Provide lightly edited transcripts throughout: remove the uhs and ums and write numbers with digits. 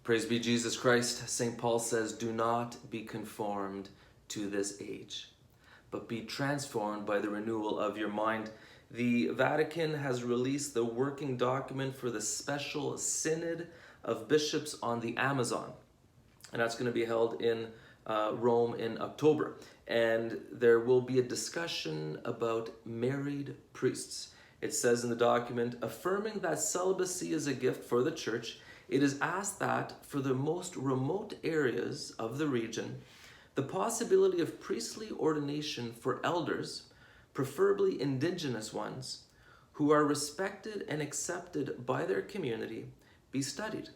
Praise be Jesus Christ. St. Paul says, do not be conformed to this age, but be transformed by the renewal of your mind. The Vatican has released the working document for the special synod of bishops on the Amazon. And that's going to be held in Rome in October. And there will be a discussion about married priests. It says in the document, affirming that celibacy is a gift for the church, it is asked that for the most remote areas of the region, the possibility of priestly ordination for elders, preferably indigenous ones, who are respected and accepted by their community, be studied,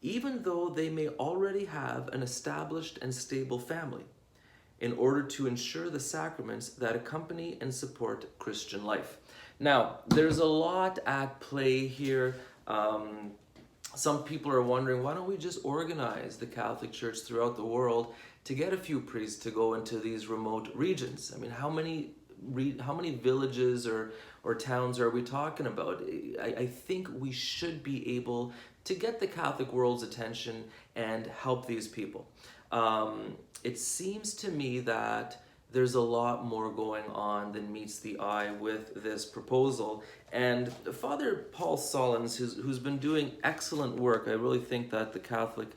even though they may already have an established and stable family, in order to ensure the sacraments that accompany and support Christian life. Now, there's a lot at play here. Some people are wondering, why don't we just organize the Catholic Church throughout the world to get a few priests to go into these remote regions? I mean, how many villages or towns are we talking about? I think we should be able to get the Catholic world's attention and help these people. It seems to me that there's a lot more going on than meets the eye with this proposal. And Father Paul Sullins, who's been doing excellent work, I really think that the Catholic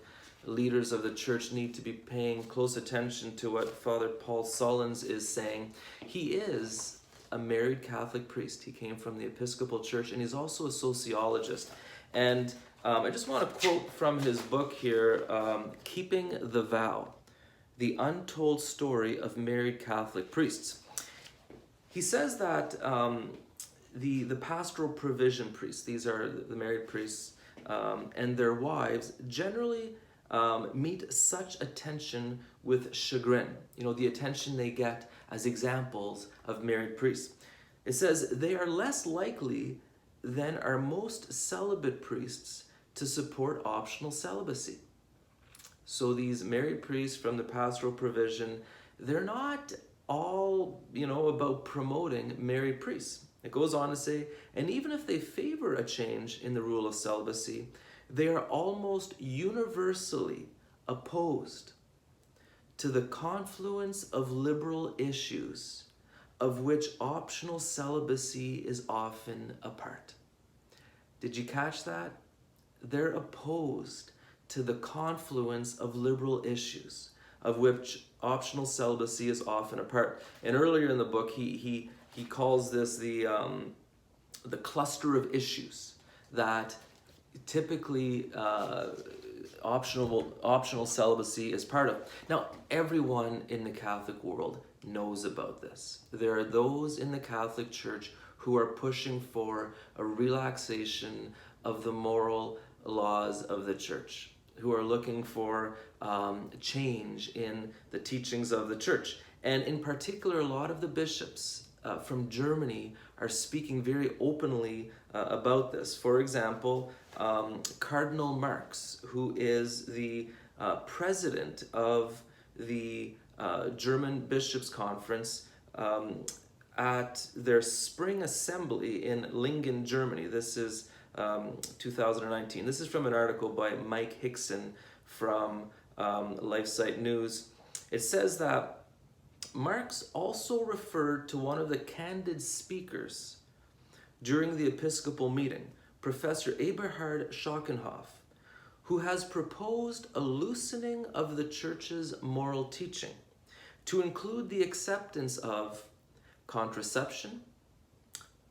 leaders of the church need to be paying close attention to what Father Paul Sullins is saying. He is a married Catholic priest. He came from the Episcopal Church, and he's also a sociologist. And I just want to quote from his book here, Keeping the Vow, The Untold Story of Married Catholic Priests. He says that the pastoral provision priests, these are the married priests, and their wives generally meet such attention with chagrin. You know, the attention they get as examples of married priests. It says they are less likely than are most celibate priests to support optional celibacy. So these married priests from the pastoral provision, they're not all, about promoting married priests. It goes on to say, and even if they favor a change in the rule of celibacy, they are almost universally opposed to the confluence of liberal issues of which optional celibacy is often a part. Did you catch that? They're opposed to the confluence of liberal issues of which optional celibacy is often a part. And earlier in the book, he calls this the cluster of issues that typically optional celibacy is part of. Now, everyone in the Catholic world knows about this. There are those in the Catholic Church who are pushing for a relaxation of the moral laws of the Church, who are looking for change in the teachings of the Church. And in particular, a lot of the bishops from Germany are speaking very openly about this. For example, Cardinal Marx, who is the president of the German Bishops' Conference, at their spring assembly in Lingen, Germany. This is 2019. This is from an article by Mike Hickson from LifeSite News. It says that Marx also referred to one of the candid speakers during the Episcopal meeting, Professor Eberhard Schockenhoff, who has proposed a loosening of the Church's moral teaching to include the acceptance of contraception,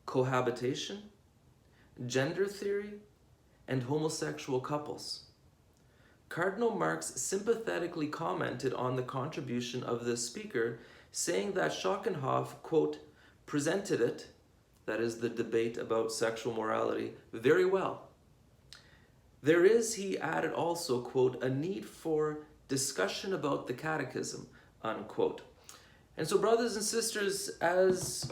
cohabitation, gender theory, and homosexual couples. Cardinal Marx sympathetically commented on the contribution of this speaker, saying that Schockenhoff, quote, presented it, that is the debate about sexual morality, very well. There is, he added also, quote, a need for discussion about the catechism, unquote. And so, brothers and sisters, as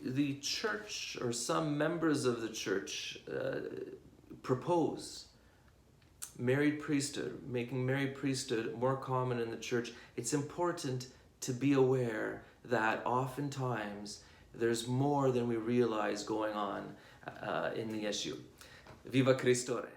the Church or some members of the Church propose married priesthood, making married priesthood more common in the Church, it's important to be aware that oftentimes there's more than we realize going on in the issue. Viva Christore!